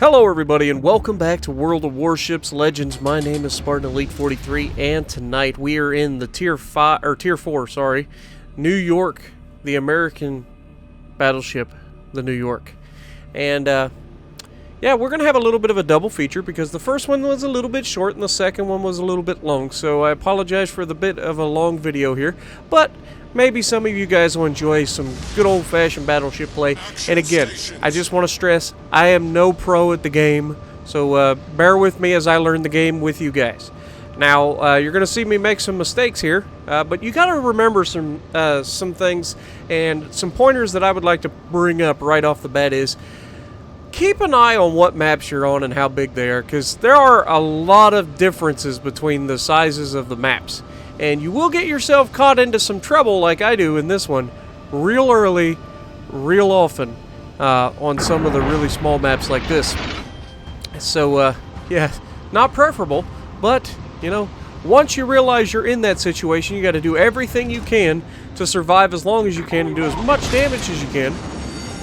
Hello everybody and welcome back to World of Warships Legends. My name is Spartan Elite 43 and tonight we are in the Tier 4, New York, the American battleship, the New York. And yeah, we're going to have a little bit of a double feature because the first one was a little bit short and the second one was a little bit long. So I apologize for the bit of a long video here, but maybe some of you guys will enjoy some good old-fashioned battleship play. And again, I just want to stress, I am no pro at the game, so bear with me as I learn the game with you guys. Now, you're going to see me make some mistakes here, but you got to remember some things, and some pointers that I would like to bring up right off the bat is, keep an eye on what maps you're on and how big they are, because there are a lot of differences between the sizes of the maps. And you will get yourself caught into some trouble like I do in this one real early, real often on some of the really small maps like this. So, yeah, not preferable, but, you know, once you realize you're in that situation, you got to do everything you can to survive as long as you can and do as much damage as you can.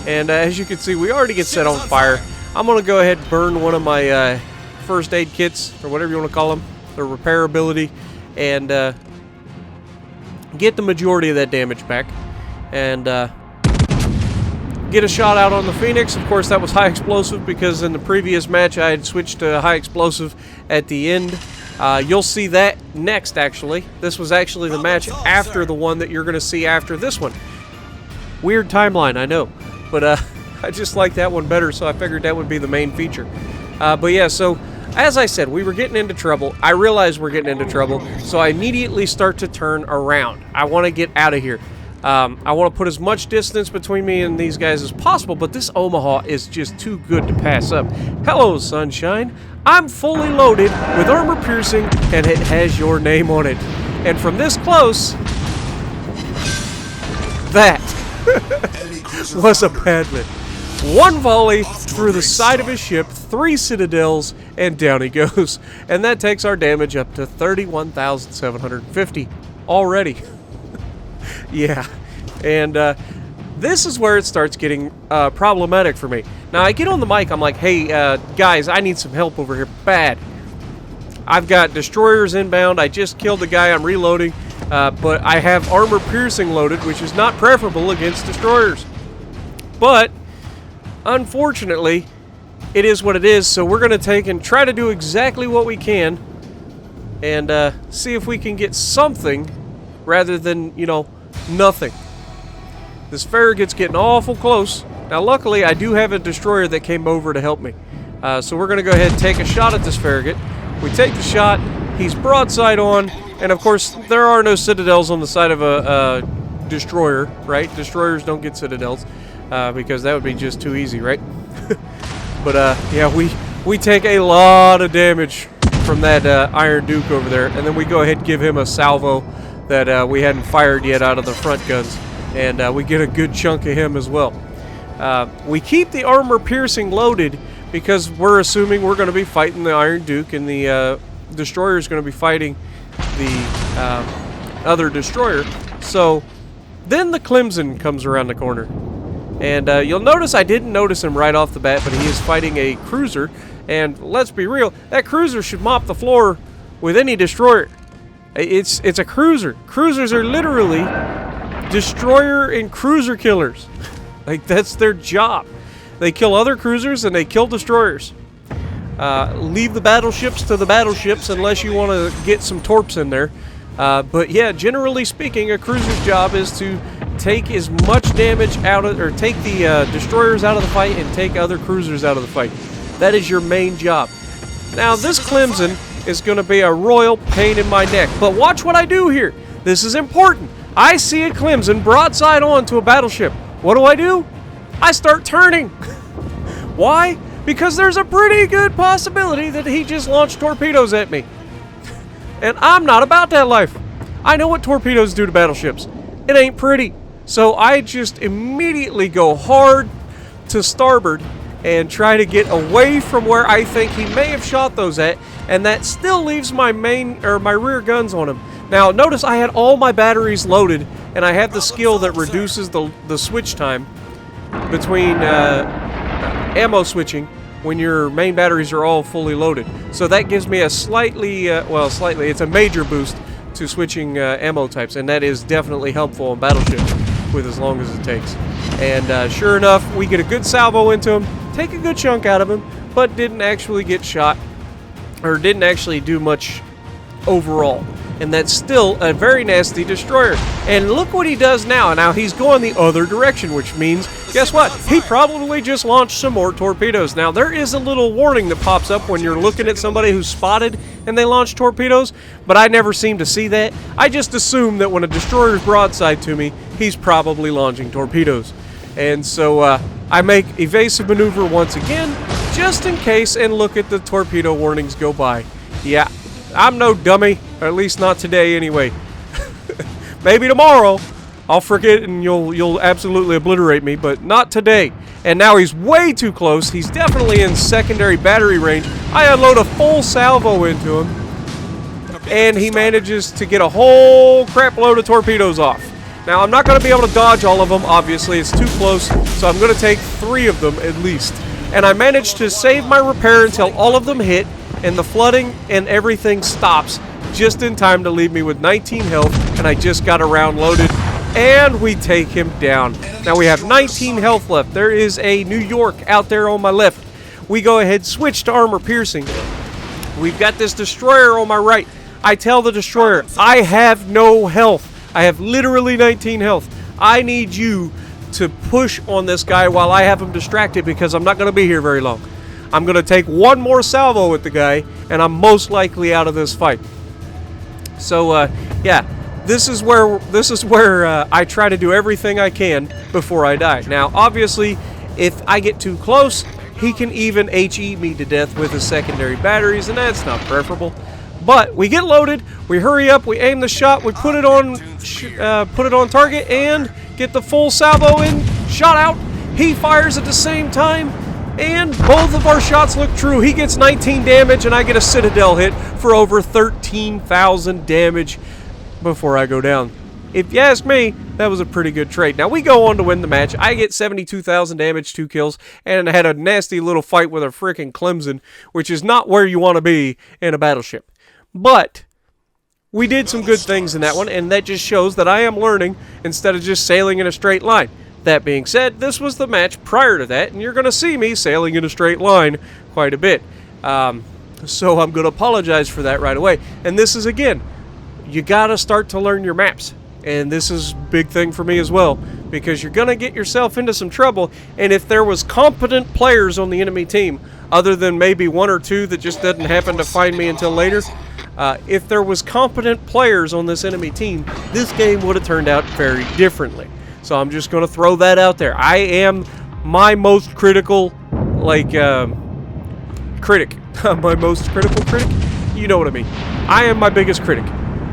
And as you can see, we already get set on fire. I'm going to go ahead and burn one of my first aid kits, or whatever you want to call them, the repairability, and get the majority of that damage back, and get a shot out on the Phoenix. Of course, that was high explosive because in the previous match I had switched to high explosive at the end. You'll see that next, actually. This was actually the match after the one that you're going to see after this one. Weird timeline, I know, but I just like that one better, so I figured that would be the main feature. But yeah, so as I said, we were getting into trouble. I realized we're getting into trouble, so I immediately start to turn around. I want to get out of here. I want to put as much distance between me and these guys as possible, but this Omaha is just too good to pass up. Hello, sunshine. I'm fully loaded with armor piercing, and it has your name on it. And from this close, that was a bad one. One volley through the side of his ship, 3 citadels, and down he goes. And that takes our damage up to 31,750 already. Yeah. And this is where it starts getting problematic for me. Now, I get on the mic, I'm like, hey, guys, I need some help over here, bad. I've got destroyers inbound, I just killed the guy, I'm reloading, but I have armor piercing loaded, which is not preferable against destroyers. But unfortunately, it is what it is, so we're going to take and try to do exactly what we can and see if we can get something rather than, you know, nothing. This farragut's getting awful close. Now, luckily, I do have a destroyer that came over to help me. So we're going to go ahead and take a shot at this farragut. We take the shot, he's broadside on, and of course, there are no citadels on the side of a destroyer, right? Destroyers don't get citadels. Because that would be just too easy, right? But yeah, we take a lot of damage from that Iron Duke over there, and then we go ahead and give him a salvo that we hadn't fired yet out of the front guns, and we get a good chunk of him as well. We keep the armor piercing loaded because we're assuming we're going to be fighting the Iron Duke, and the destroyer is going to be fighting the other destroyer. So then the Clemson comes around the corner. And you'll notice I didn't notice him right off the bat, but he is fighting a cruiser. And let's be real, that cruiser should mop the floor with any destroyer. It's a cruiser. Cruisers are literally destroyer and cruiser killers. Like, that's their job. They kill other cruisers and they kill destroyers. Leave the battleships to the battleships unless you want to get some torps in there. But yeah, generally speaking, a cruiser's job is to take as much damage out of, or take the destroyers out of the fight and take other cruisers out of the fight. That is your main job. Now, this Clemson is going to be a royal pain in my neck, but watch what I do here. This is important. I see a Clemson broadside on to a battleship. What do? I start turning. Why? Because there's a pretty good possibility that he just launched torpedoes at me. And I'm not about that life. I know what torpedoes do to battleships. It ain't pretty. So I just immediately go hard to starboard and try to get away from where I think he may have shot those at, and that still leaves my my rear guns on him. Now, notice I had all my batteries loaded, and I have the skill that reduces the switch time between ammo switching when your main batteries are all fully loaded. So that gives me a slightly, it's a major boost to switching ammo types, and that is definitely helpful on Battleship with as long as it takes. And sure enough, we get a good salvo into him, take a good chunk out of him, but didn't actually get shot, or didn't actually do much overall. And that's still a very nasty destroyer. And look what he does now. Now he's going the other direction, which means, guess what? He probably just launched some more torpedoes. Now there is a little warning that pops up when you're looking at somebody who's spotted and they launch torpedoes, but I never seem to see that. I just assume that when a destroyer's broadside to me, he's probably launching torpedoes. And so I make evasive maneuver once again, just in case, and look at the torpedo warnings go by. Yeah, I'm no dummy, or at least not today anyway. Maybe tomorrow I'll forget and you'll absolutely obliterate me, but not today. And now he's way too close. He's definitely in secondary battery range. I unload a full salvo into him, and he manages to get a whole crap load of torpedoes off. Now I'm not going to be able to dodge all of them, obviously, it's too close, so I'm going to take 3 of them at least. And I managed to save my repair until all of them hit, and the flooding and everything stops just in time to leave me with 19 health, and I just got a round loaded, and we take him down. Now we have 19 health left. There is a New York out there on my left. We go ahead, switch to armor piercing. We've got this destroyer on my right. I tell the destroyer, I have no health. I have literally 19 health. I need you to push on this guy while I have him distracted, because I'm not going to be here very long. I'm going to take one more salvo with the guy, and I'm most likely out of this fight. So, yeah, this is where I try to do everything I can before I die. Now, obviously, if I get too close, he can even HE me to death with his secondary batteries, and that's not preferable. But we get loaded, we hurry up, we aim the shot, we put it on target, and get the full salvo in, shot out. He fires at the same time, and both of our shots look true. He gets 19 damage, and I get a Citadel hit for over 13,000 damage before I go down. If you ask me, that was a pretty good trade. Now, we go on to win the match. I get 72,000 damage, 2 kills, and I had a nasty little fight with a freaking Clemson, which is not where you want to be in a battleship. But we did some good things in that one, and that just shows that I am learning instead of just sailing in a straight line. That being said, this was the match prior to that, and you're going to see me sailing in a straight line quite a bit. So I'm going to apologize for that right away. And this is, again, you got to start to learn your maps. And this is a big thing for me as well, because you're going to get yourself into some trouble. And if there was competent players on the enemy team, other than maybe 1 or 2 that just didn't happen to find me until later, if there was competent players on this enemy team, this game would have turned out very differently. So I'm just going to throw that out there. I am my most critical, critic. My most critical critic? You know what I mean. I am my biggest critic.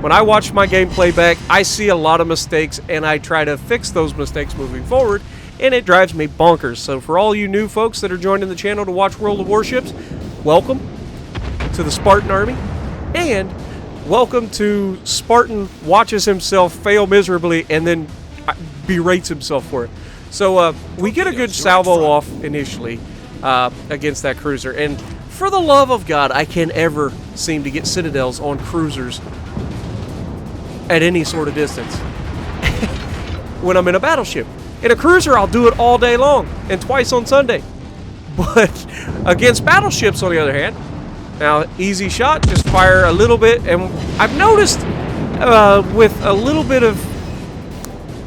When I watch my gameplay back, I see a lot of mistakes, and I try to fix those mistakes moving forward, and it drives me bonkers. So for all you new folks that are joining the channel to watch World of Warships, welcome to the Spartan Army, and welcome to Spartan watches himself fail miserably and then berates himself for it. So we get a good salvo off initially against that cruiser, and for the love of God, I can't ever seem to get Citadels on cruisers at any sort of distance when I'm in a battleship. In a cruiser, I'll do it all day long and twice on Sunday. But against battleships, on the other hand, now, easy shot, just fire a little bit, and I've noticed with a little bit of,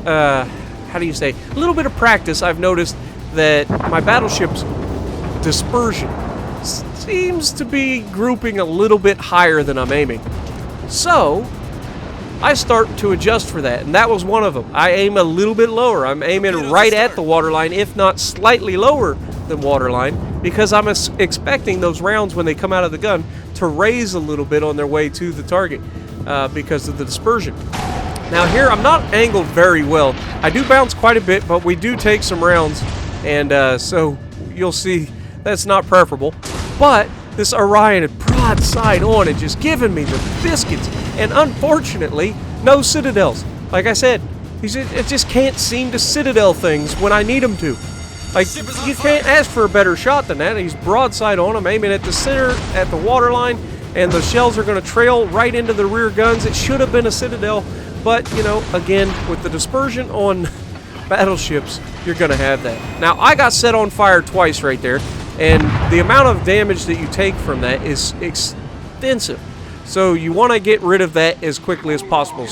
a little bit of practice, I've noticed that my battleship's dispersion seems to be grouping a little bit higher than I'm aiming. So, I start to adjust for that, and that was one of them. I aim a little bit lower. I'm aiming right at the waterline, if not slightly lower than waterline, because I'm expecting those rounds when they come out of the gun to raise a little bit on their way to the target because of the dispersion. Now here, I'm not angled very well. I do bounce quite a bit, but we do take some rounds, and so you'll see that's not preferable. But this Orion had broadside on and just giving me the biscuits. And unfortunately, no Citadels. Like I said, it just can't seem to Citadel things when I need them to. Like, you can't ask for a better shot than that. He's broadside on him, aiming at the center, at the waterline, and the shells are going to trail right into the rear guns. It should have been a Citadel, but, you know, again, with the dispersion on battleships, you're going to have that. Now, I got set on fire twice right there, and the amount of damage that you take from that is extensive. So you want to get rid of that as quickly as possible.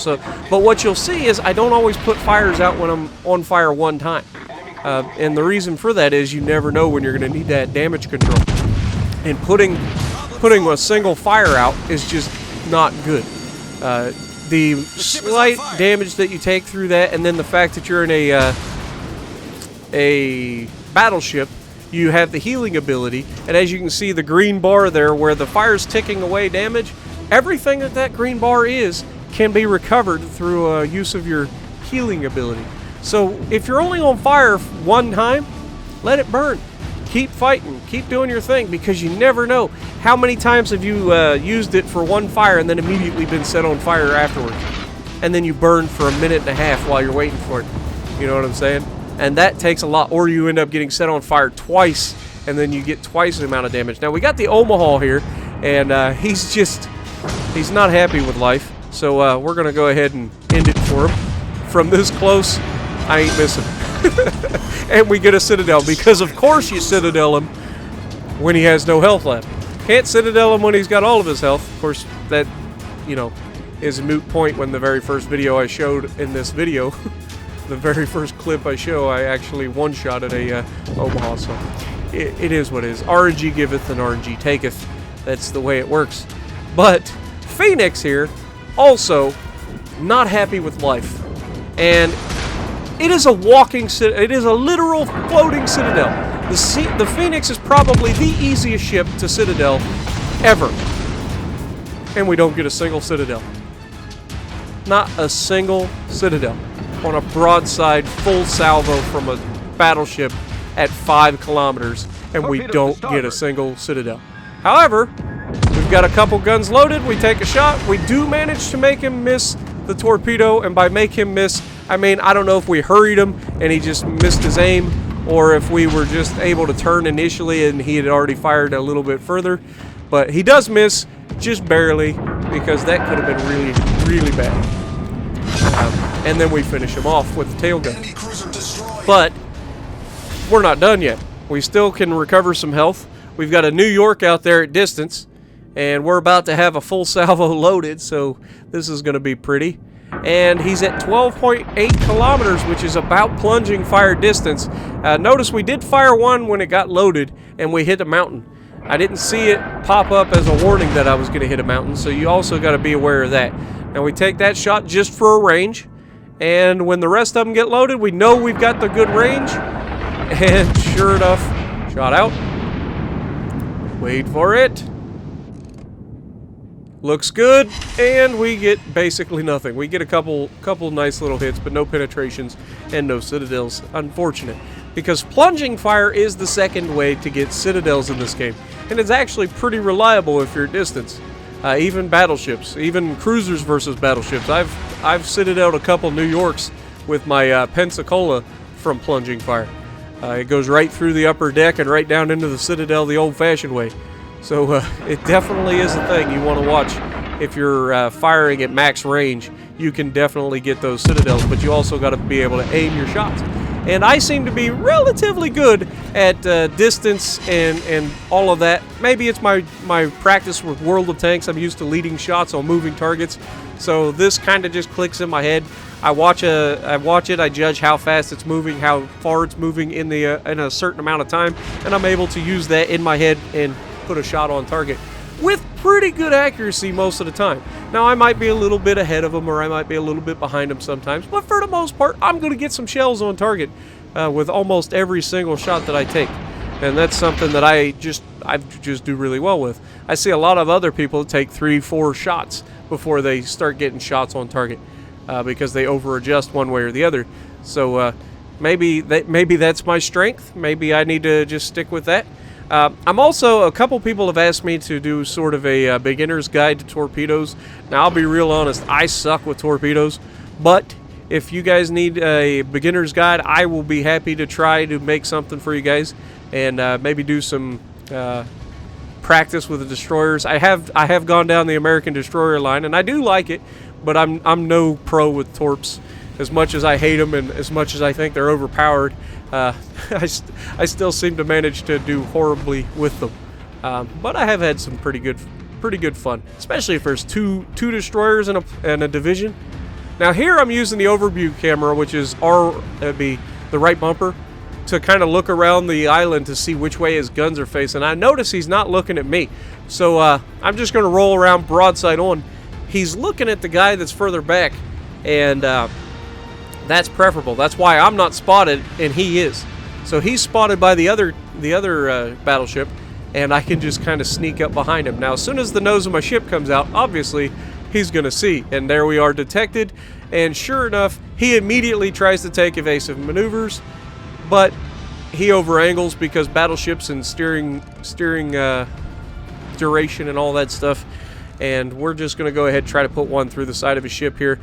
But what you'll see is I don't always put fires out when I'm on fire one time. And the reason for that is you never know when you're going to need that damage control. And putting a single fire out is just not good. The slight damage that you take through that, and then the fact that you're in a battleship, you have the healing ability. And as you can see, the green bar there where the fire's ticking away damage, everything that green bar is can be recovered through use of your healing ability. So if you're only on fire one time, let it burn. Keep fighting. Keep doing your thing, because you never know. How many times have you used it for one fire and then immediately been set on fire afterwards? And then you burn for a minute and a half while you're waiting for it. You know what I'm saying? And that takes a lot. Or you end up getting set on fire twice, and then you get twice the amount of damage. Now, we got the Omaha here, and he's not happy with life. So we're going to go ahead and end it for him. From this close, I ain't missing. And we get a Citadel, because of course you Citadel him when he has no health left. Can't Citadel him when he's got all of his health. Of course, that, you know, is a moot point when the very first video I showed in this video, the very first clip I show, I actually one-shotted a Omaha, so it is what it is. RNG giveth and RNG taketh. That's the way it works. But Phoenix here, also not happy with life. And it is a walking citadel. It is a literal floating citadel. The Phoenix is probably the easiest ship to Citadel ever. And we don't get a single Citadel. Not a single Citadel on a broadside full salvo from a battleship at 5 kilometers, and we don't get a single Citadel. However, we've got a couple guns loaded. We take a shot. We do manage to make him miss the torpedo, and by make him miss, I mean, I don't know if we hurried him and he just missed his aim, or if we were just able to turn initially and he had already fired a little bit further. But he does miss, just barely, because that could have been really, really bad. And then we finish him off with the tail gun. But we're not done yet. We still can recover some health. We've got a New York out there at distance, and we're about to have a full salvo loaded, so this is going to be pretty. And he's at 12.8 kilometers, which is about plunging fire distance. Notice we did fire one when it got loaded, and we hit a mountain. I didn't see it pop up as a warning that I was going to hit a mountain, so you also got to be aware of that. Now we take that shot just for a range, and when the rest of them get loaded, we know we've got the good range. And sure enough, shot out. Wait for it. Looks good, and we get basically nothing. We get a couple nice little hits, but no penetrations and no Citadels. Unfortunate, because plunging fire is the second way to get Citadels in this game, and it's actually pretty reliable if you're at distance. Even battleships, even cruisers versus battleships. I've Citadeled a couple New Yorks with my Pensacola from plunging fire. It goes right through the upper deck and right down into the Citadel the old-fashioned way. So it definitely is a thing you want to watch. If you're firing at max range, you can definitely get those Citadels, but you also got to be able to aim your shots. And I seem to be relatively good at distance and all of that. Maybe it's my practice with World of Tanks. I'm used to leading shots on moving targets, so this kind of just clicks in my head. I watch it, I judge how fast it's moving, how far it's moving in a certain amount of time, and I'm able to use that in my head and put a shot on target with pretty good accuracy most of the time. Now, I might be a little bit ahead of them, or I might be a little bit behind them sometimes, but for the most part, I'm going to get some shells on target with almost every single shot that I take. And that's something that I just do really well with. I see a lot of other people take 3-4 shots before they start getting shots on target because they over-adjust one way or the other. So maybe that's my strength. Maybe I need to just stick with that. I'm also, a couple people have asked me to do sort of a beginner's guide to torpedoes. Now, I'll be real honest, I suck with torpedoes, but If you guys need a beginner's guide, I will be happy to try to make something for you guys, and maybe do some practice with the destroyers. I have gone down the American destroyer line, and I do like it, but I'm no pro with torps. As much as I hate them, and as much as I think they're overpowered, I still seem to manage to do horribly with them. But I have had some pretty good fun, especially if there's two destroyers in a division. Now here I'm using the overview camera, which is that'd be the right bumper, to kind of look around the island to see which way his guns are facing. I notice he's not looking at me, so I'm just going to roll around broadside on. He's looking at the guy that's further back, and that's preferable. That's why I'm not spotted and he is. So he's spotted by the other battleship, and I can just kind of sneak up behind him. Now as soon as the nose of my ship comes out, obviously he's gonna see, and there we are, detected. And sure enough, he immediately tries to take evasive maneuvers, but he overangles because battleships and steering duration and all that stuff. And we're just gonna go ahead and try to put one through the side of his ship here,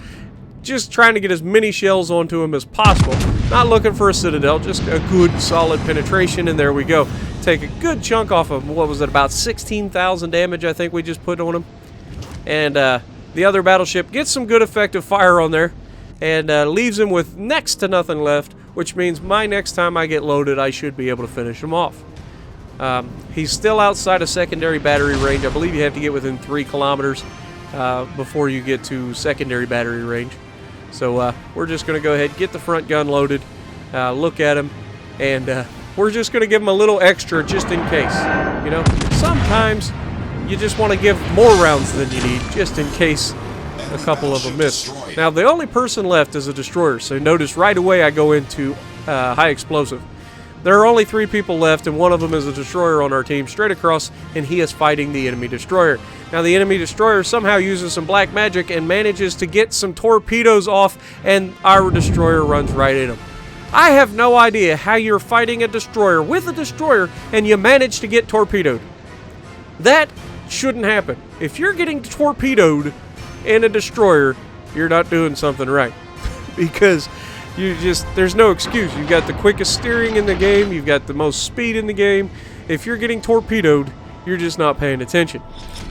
just trying to get as many shells onto him as possible. Not looking for a citadel, just a good solid penetration, and there we go. Take a good chunk off of, what was it, about 16,000 damage I think we just put on him. And the other battleship gets some good effective fire on there, and leaves him with next to nothing left, which means my next time I get loaded, I should be able to finish him off. He's still outside of secondary battery range. I believe you have to get within 3 kilometers before you get to secondary battery range. So we're just going to go ahead, get the front gun loaded, look at him, and we're just going to give him a little extra just in case. You know, sometimes you just want to give more rounds than you need, just in case a couple of them miss. Now, the only person left is a destroyer, so notice right away I go into high explosive. There are only 3 people left, and one of them is a destroyer on our team, straight across, and he is fighting the enemy destroyer. Now, the enemy destroyer somehow uses some black magic and manages to get some torpedoes off, and our destroyer runs right at him. I have no idea how you're fighting a destroyer with a destroyer, and you manage to get torpedoed. That shouldn't happen. If you're getting torpedoed in a destroyer, you're not doing something right. Because there's no excuse. You've got the quickest steering in the game, you've got the most speed in the game. If you're getting torpedoed, you're just not paying attention.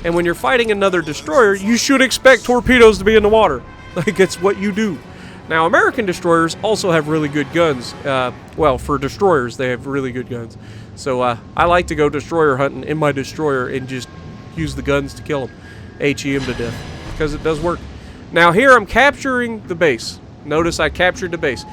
And when you're fighting another destroyer, you should expect torpedoes to be in the water. Like, it's what you do. Now, American destroyers also have really good guns. Well, for destroyers, they have really good guns. So I like to go destroyer hunting in my destroyer and just use the guns to kill them. HE them to death. Because it does work. Now here I'm capturing the base. Notice I captured the base.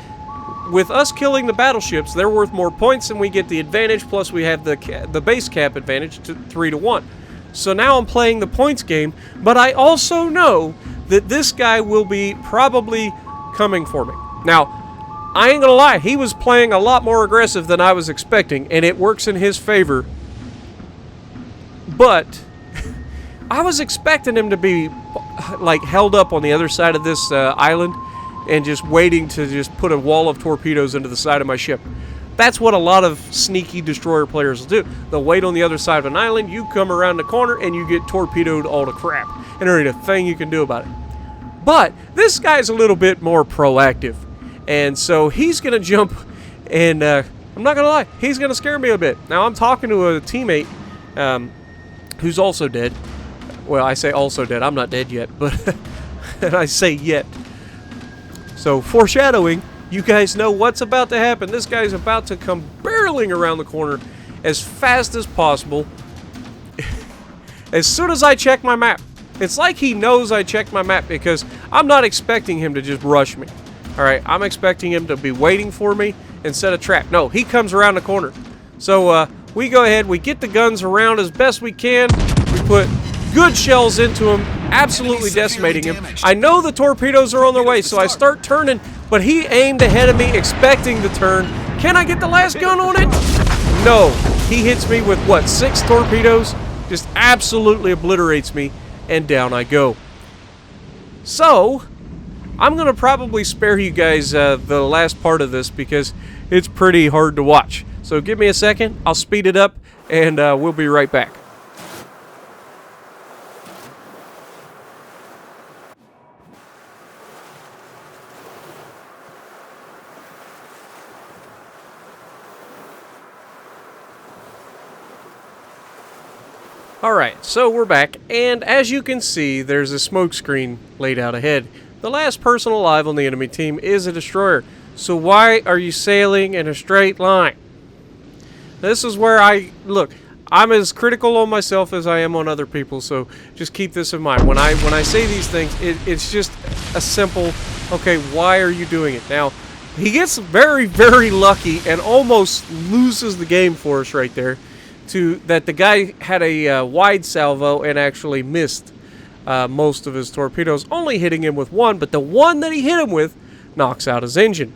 With us killing the battleships, they're worth more points, and we get the advantage, plus we have the base cap advantage to 3-1. So now I'm playing the points game, but I also know that this guy will be probably coming for me. Now, I ain't gonna lie, he was playing a lot more aggressive than I was expecting, and it works in his favor. But I was expecting him to be like held up on the other side of this island and just waiting to just put a wall of torpedoes into the side of my ship. That's what a lot of sneaky destroyer players will do. They'll wait on the other side of an island, you come around the corner, and you get torpedoed all to crap. And there ain't a thing you can do about it. But this guy's a little bit more proactive. And so he's going to jump, and I'm not going to lie, he's going to scare me a bit. Now I'm talking to a teammate who's also dead. Well, I say also dead. I'm not dead yet, but and I say yet. So, foreshadowing, you guys know what's about to happen. This guy's about to come barreling around the corner as fast as possible. As soon as I check my map. It's like he knows I checked my map, because I'm not expecting him to just rush me. Alright, I'm expecting him to be waiting for me and set a trap. No, he comes around the corner. So, we go ahead, we get the guns around as best we can. We put good shells into him, absolutely decimating him. I know the torpedoes are on their way, so I start turning, but he aimed ahead of me, expecting the turn. Can I get the last gun on it? No. He hits me with, what, 6 torpedoes? Just absolutely obliterates me, and down I go. So, I'm going to probably spare you guys the last part of this, because it's pretty hard to watch. So give me a second, I'll speed it up, and we'll be right back. Alright, so we're back, and as you can see, there's a smoke screen laid out ahead. The last person alive on the enemy team is a destroyer, so why are you sailing in a straight line? This is where look, I'm as critical on myself as I am on other people, so just keep this in mind. When I say these things, it's just a simple, okay, why are you doing it? Now, he gets very, very lucky and almost loses the game for us right there. That the guy had a wide salvo and actually missed most of his torpedoes, only hitting him with one, but the one that he hit him with knocks out his engine.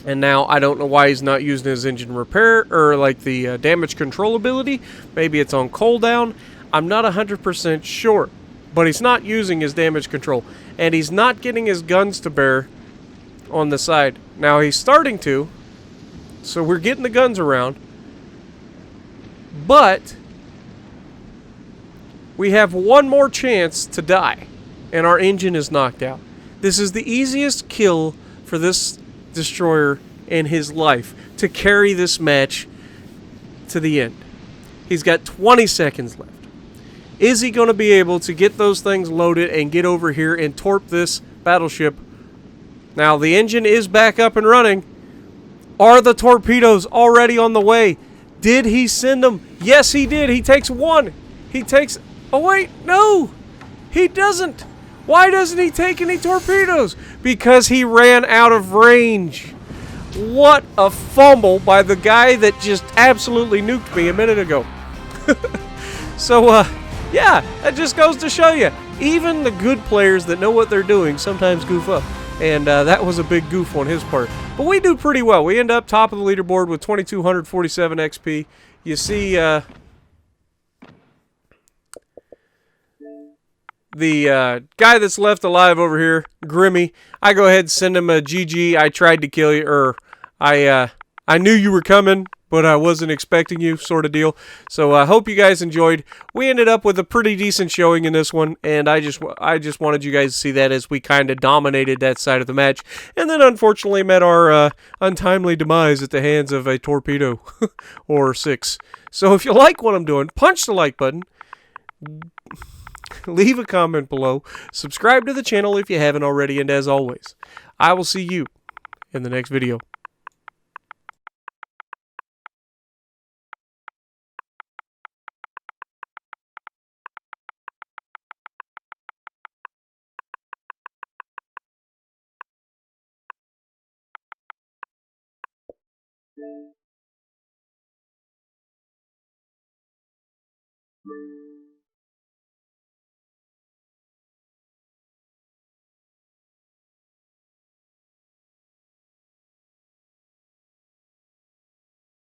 And now I don't know why he's not using his engine repair or like the damage control ability. Maybe it's on cooldown. I'm not 100% sure, but he's not using his damage control, and he's not getting his guns to bear on the side. Now he's starting to, so we're getting the guns around. But we have one more chance to die, and our engine is knocked out. This is the easiest kill for this destroyer in his life to carry this match to the end. He's got 20 seconds left. Is he going to be able to get those things loaded and get over here and torp this battleship? Now, the engine is back up and running. Are the torpedoes already on the way? Did he send them? Yes, he did. He takes one. He takes... Oh, wait. No. He doesn't. Why doesn't he take any torpedoes? Because he ran out of range. What a fumble by the guy that just absolutely nuked me a minute ago. So, yeah, that just goes to show you. Even the good players that know what they're doing sometimes goof up. And that was a big goof on his part. But we do pretty well. We end up top of the leaderboard with 2,247 XP. You see the guy that's left alive over here, Grimmy. I go ahead and send him a GG. I tried to kill you, or I knew you were coming, but I wasn't expecting you, sort of deal. So I hope you guys enjoyed. We ended up with a pretty decent showing in this one, and I just wanted you guys to see that as we kind of dominated that side of the match, and then unfortunately met our untimely demise at the hands of a torpedo or 6. So if you like what I'm doing, punch the like button. Leave a comment below. Subscribe to the channel if you haven't already, and as always, I will see you in the next video.